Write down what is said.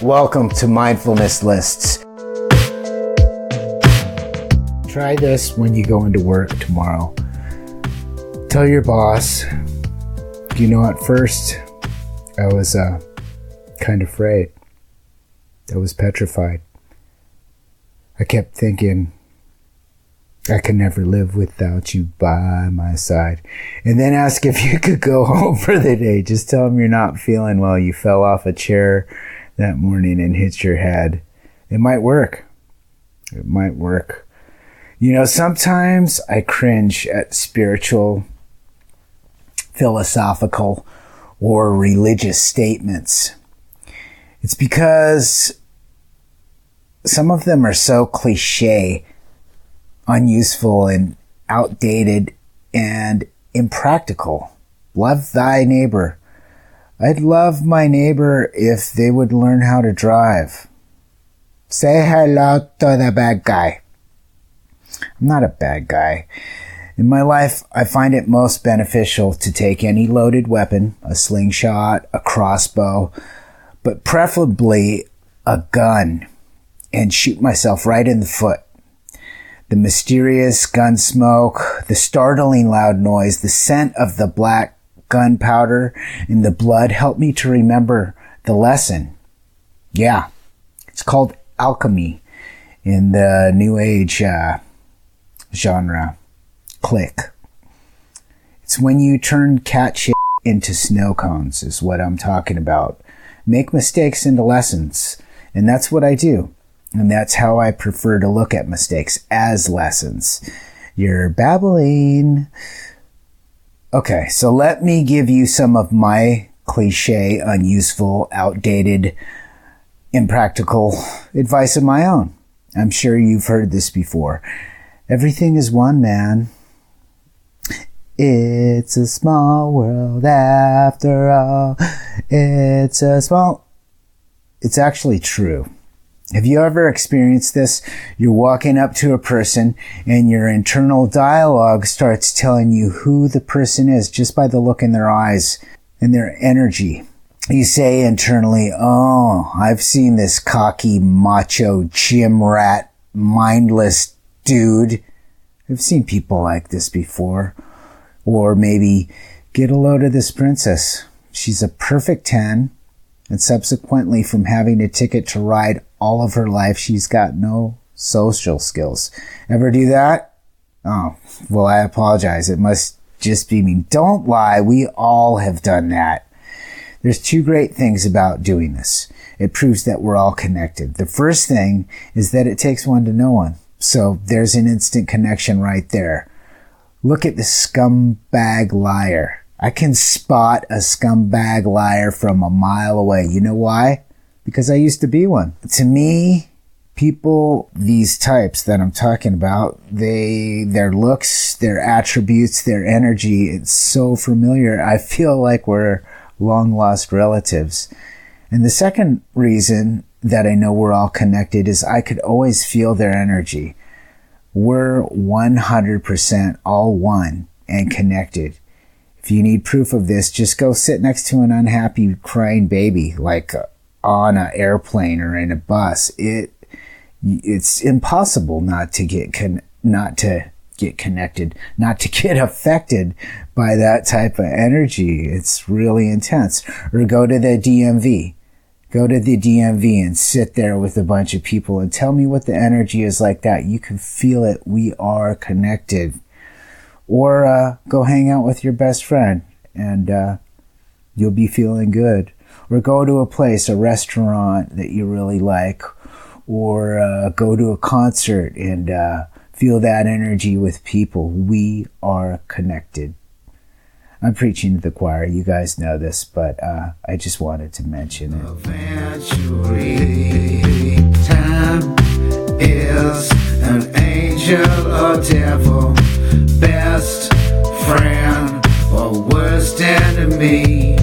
Welcome to Mindfulness Lists. Try this when you go into work tomorrow. Tell your boss, at first I was kind of afraid. I was petrified. I kept thinking, I can never live without you by my side. And then ask if you could go home for the day. Just tell them you're not feeling well. You fell off a chair that morning and hit your head. It might work. It might work. Sometimes I cringe at spiritual, philosophical, or religious statements. It's because some of them are so cliche, unuseful, and outdated, and impractical. Love thy neighbor. I'd love my neighbor if they would learn how to drive. Say hello to the bad guy. I'm not a bad guy. In my life, I find it most beneficial to take any loaded weapon, a slingshot, a crossbow, but preferably a gun, and shoot myself right in the foot. The mysterious gun smoke, the startling loud noise, the scent of the black gunpowder in the blood help me to remember the lesson. Yeah, it's called alchemy in the New Age genre. Click. It's when you turn cat shit into snow cones is what I'm talking about. Make mistakes into lessons. And that's what I do. And that's how I prefer to look at mistakes, as lessons. You're babbling. Okay, so let me give you some of my cliche, unuseful, outdated, impractical advice of my own. I'm sure you've heard this before. Everything is one, man. It's a small world after all. It's actually true. Have you ever experienced this? You're walking up to a person and your internal dialogue starts telling you who the person is just by the look in their eyes and their energy. You say internally, oh, I've seen this cocky, macho, gym rat, mindless dude. I've seen people like this before. Or maybe, get a load of this princess. She's a perfect 10. And subsequently, from having a ticket to ride all of her life, she's got no social skills. Ever do that? Oh, well, I apologize. It must just be me. Don't lie. We all have done that. There's two great things about doing this. It proves that we're all connected. The first thing is that it takes one to know one. So there's an instant connection right there. Look at the scumbag liar. I can spot a scumbag liar from a mile away. You know why? Because I used to be one. To me, people, these types that I'm talking about, their looks, their attributes, their energy, it's so familiar. I feel like we're long-lost relatives. And the second reason that I know we're all connected is I could always feel their energy. We're 100% all one and connected. If you need proof of this, just go sit next to an unhappy crying baby, like on an airplane or in a bus. It's impossible not to get connected, not to get affected by that type of energy. It's really intense. Or go to the DMV. Go to the DMV and sit there with a bunch of people and tell me what the energy is like that. You can feel it. We are connected. Or go hang out with your best friend and you'll be feeling good. Or go to a place, a restaurant that you really like. Or go to a concert and feel that energy with people. We are connected. I'm preaching to the choir. You guys know this, but I just wanted to mention it. Eventually, time is an angel or devil, best friend or worst enemy.